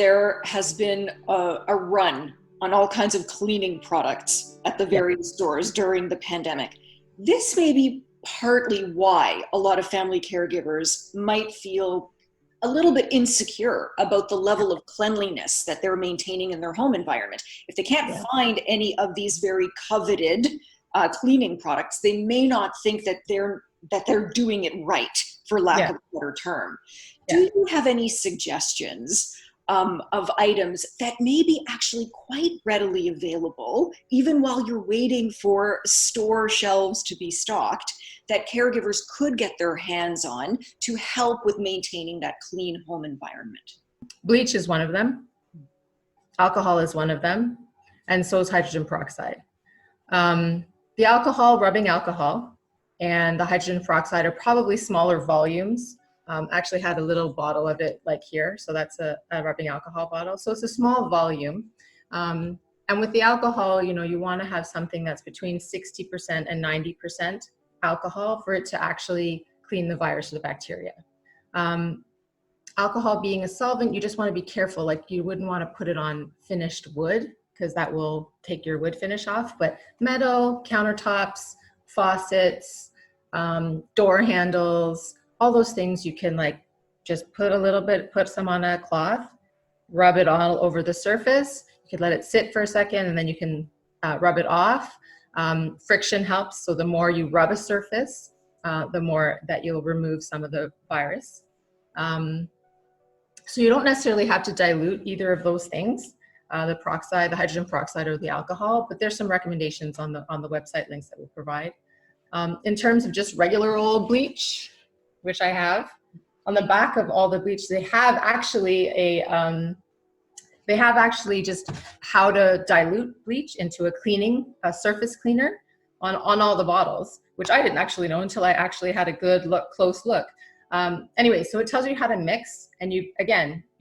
there has been a run on all kinds of cleaning products at the various stores during the pandemic. This may be partly why a lot of family caregivers might feel a little bit insecure about the level of cleanliness that they're maintaining in their home environment. If they can't find any of these very coveted cleaning products, they may not think that they're doing it right, for lack of a better term. Do you have any suggestions of items that may be actually quite readily available, even while you're waiting for store shelves to be stocked, that caregivers could get their hands on to help with maintaining that clean home environment? Bleach is one of them. Alcohol is one of them. And so is hydrogen peroxide. The alcohol, rubbing alcohol, and the hydrogen peroxide are probably smaller volumes. Actually had a little bottle of it like here. So that's a rubbing alcohol bottle. So it's a small volume. And with the alcohol, you want to have something that's between 60% and 90% alcohol for it to actually clean the virus or the bacteria. Alcohol being a solvent, you just want to be careful. Like you wouldn't want to put it on finished wood because that will take your wood finish off. But metal, countertops, faucets, door handles, all those things you can just put some on a cloth, rub it all over the surface. You could let it sit for a second and then you can rub it off. Friction helps. So the more you rub a surface, the more that you'll remove some of the virus. So you don't necessarily have to dilute either of those things, the peroxide, the hydrogen peroxide, or the alcohol, but there's some recommendations on the website links that we'll provide. In terms of just regular old bleach, which I have, on the back of all the bleach, they have actually just how to dilute bleach into a surface cleaner on all the bottles, which I didn't actually know until I actually had a close look. Anyway, so it tells you how to mix, and you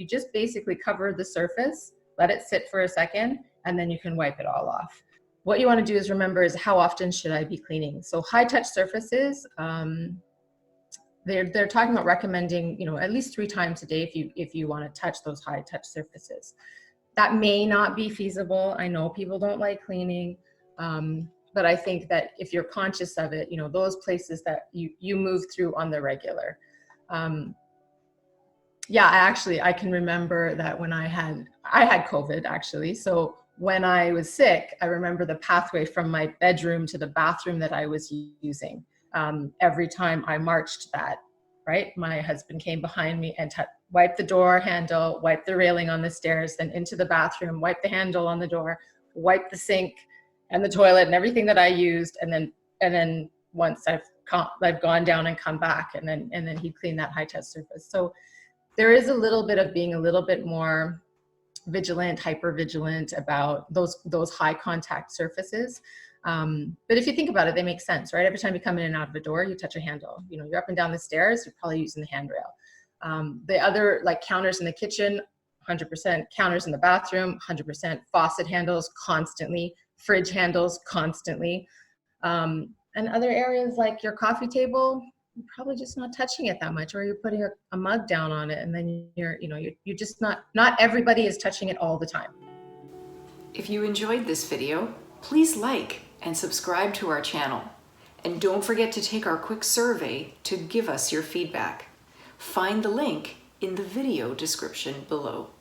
just basically cover the surface, let it sit for a second, and then you can wipe it all off. What you want to do is remember is how often should I be cleaning? So high touch surfaces, they're talking about recommending, at least 3 times a day if you want to touch those high touch surfaces. That may not be feasible. I know people don't like cleaning, but I think that if you're conscious of it, those places that you move through on the regular. I can remember that when I had COVID actually. So when I was sick, I remember the pathway from my bedroom to the bathroom that I was using. Every time I marched that, right? My husband came behind me and wiped the door handle, wiped the railing on the stairs, then into the bathroom, wiped the handle on the door, wiped the sink and the toilet and everything that I used. And then once I've gone down and come back, and then he cleaned that high touch surface. So there is a little bit of being a little bit more vigilant, hyper vigilant about those high contact surfaces. But if you think about it, they make sense, right? Every time you come in and out of a door, you touch a handle. You're up and down the stairs, you're probably using the handrail. The other, like counters in the kitchen, 100%, counters in the bathroom, 100%, faucet handles constantly, fridge handles constantly. And other areas like your coffee table, you're probably just not touching it that much, or you're putting a mug down on it, and then you're just not everybody is touching it all the time. If you enjoyed this video, please like and subscribe to our channel. And don't forget to take our quick survey to give us your feedback. Find the link in the video description below.